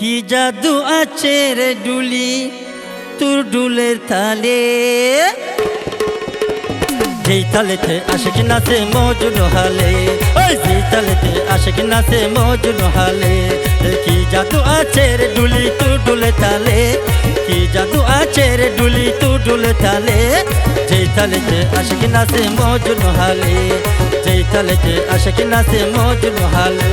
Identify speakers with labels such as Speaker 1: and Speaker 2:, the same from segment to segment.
Speaker 1: কি জাদু আছে রে ডুলি তোর ডুলের তালে, যেই তালেতে আশিক নাচে মজনু হালে, ওই যেই তালেতে আশিক নাচে মজনু হালে। কি জাদু আছে রে ডুলি তোর ডুলের তালে, কি জাদু আছে রে ডুলি তোর ডুলের তালে, যেই তালেতে আশিক নাচে মজনু হালে, যেই তালেতে আশিক নাচে মজনু হালে।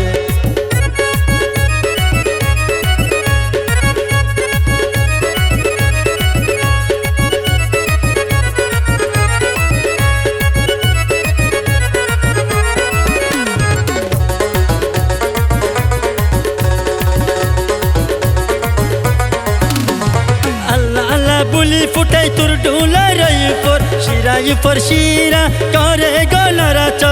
Speaker 1: বুলি ফুটাই তোর ডুলার উপর, শিরাই উপর শিরা করে গলারাচ।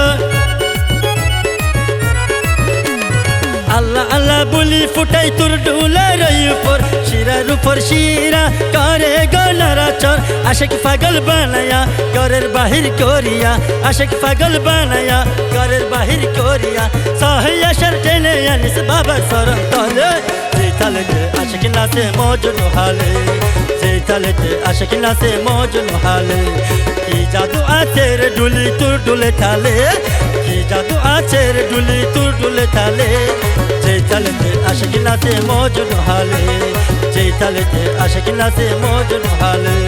Speaker 1: আল্লাহ আল্লাহ বুলি ফুটাই তোর ডুলার উপর, শিরার উপর শিরা করে গলারাচ। আশিক পাগল বানায়া ঘরের বাহির করিয়া, আশিক পাগল বানায়া ঘরের বাহির করিয়া, সাহিয়া সর টেনে আনিস বাবার শরণ তলে। যেই তালেতে আশিক নাচে মজনু হালে, যেই তালেতে আশিক নাচে মজনু হালে। কি জাদু আছে রে ডুলি তোর ডুলে তালে, কি জাদু আছে রে ডুলি তোর ডুলে তালে, যেই তালেতে আশিক নাচে মজনু হালে, যেই তালেতে আশিক নাচে মজনু হালে।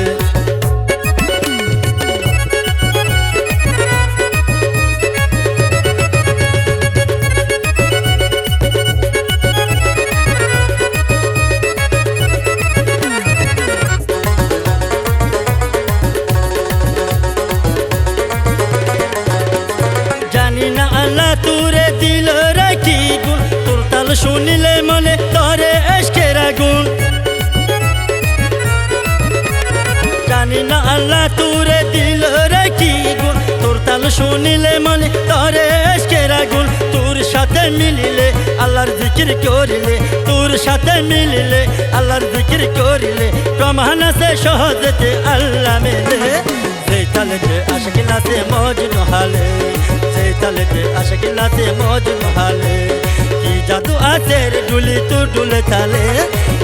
Speaker 1: আল্লাহ তোরে দিল রাখি গুণ, তোর তাল শুনিলে মনে তরে এসকের আগুন। জানি না আল্লাহ তোরে দিল রাখি গুণ, তোর তাল শুনিলে মনে তরে এসকের আগুন। তোর সাথে মিলিলে আল্লাহর জিকির করিলে, তোর সাথে মিলিলে আল্লাহর জিকির করিলে, প্রমাণ আছে সহজেতে আল্লাহ মেলে। যেই তালেতে আশিক নাচে মজনু হালে, যেই তালেতে আশিক নাচে মজনু হালে। কি জাদু আছে রে ডুলি তোর ডুলে তালে,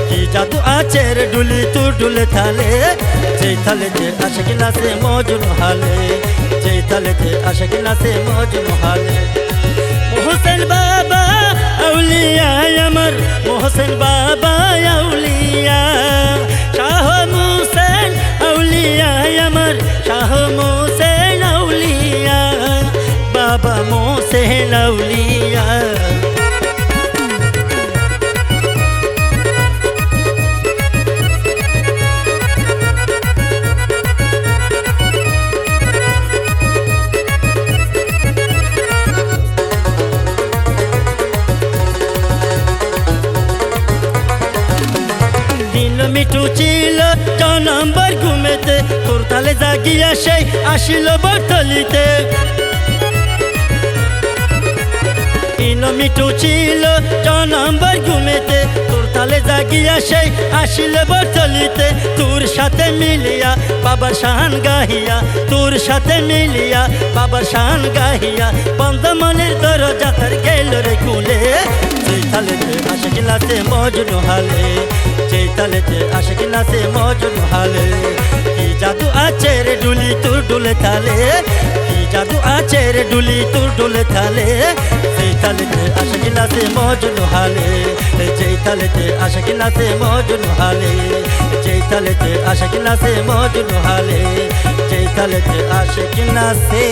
Speaker 1: কি জাদু আছে রে ডুলি তোর ডুলে তালে, যেই তালেতে আশিক নাচে মজনু হালে, যেই তালেতে আশিক নাচে মজনু হালে। মোহসেন বাবা আউলিয়া আমার, মোহসেন বাবা আউলিয়া, শাহ মোহসেন আউলিয়া আমার, শাহ মোহসেন আউলিয়া, বাবা মোহসেন আউলিয়া। মিঠু ছিল নম্বর ঘুমেতে, তোর তালে জাগিয়া সেই আসিল বটলিতে। মিঠু ছিল নম্বর ঘুমেতে, তোর তালে জাগিয়া সেই আসিল বটলিতে। তোর সাথে মিলিয়া বাবার শান গাহিয়া, তোর সাথে মিলিয়া বাবার শান গাহিয়া, বন্ধ মনের দরজা তার গেল রে খুলে। যেই তালেতে আশিক নাচে মজনু হালে, যেই তালেতে আশিক নাচে মজনু হালে। কি জাদু আছে রে ডুলি তোর ডুলে তালে, কি জাদু আছে রে ডুলি তোর ডুলে তালে, যেই তালেতে আশিক নাচে মজনু হালে, যেই তালেতে আশিক নাচে মজনু হালে, যেই তালেতে আশিক নাচে মজনু হালে, যেই তালেতে আশিক নাচে।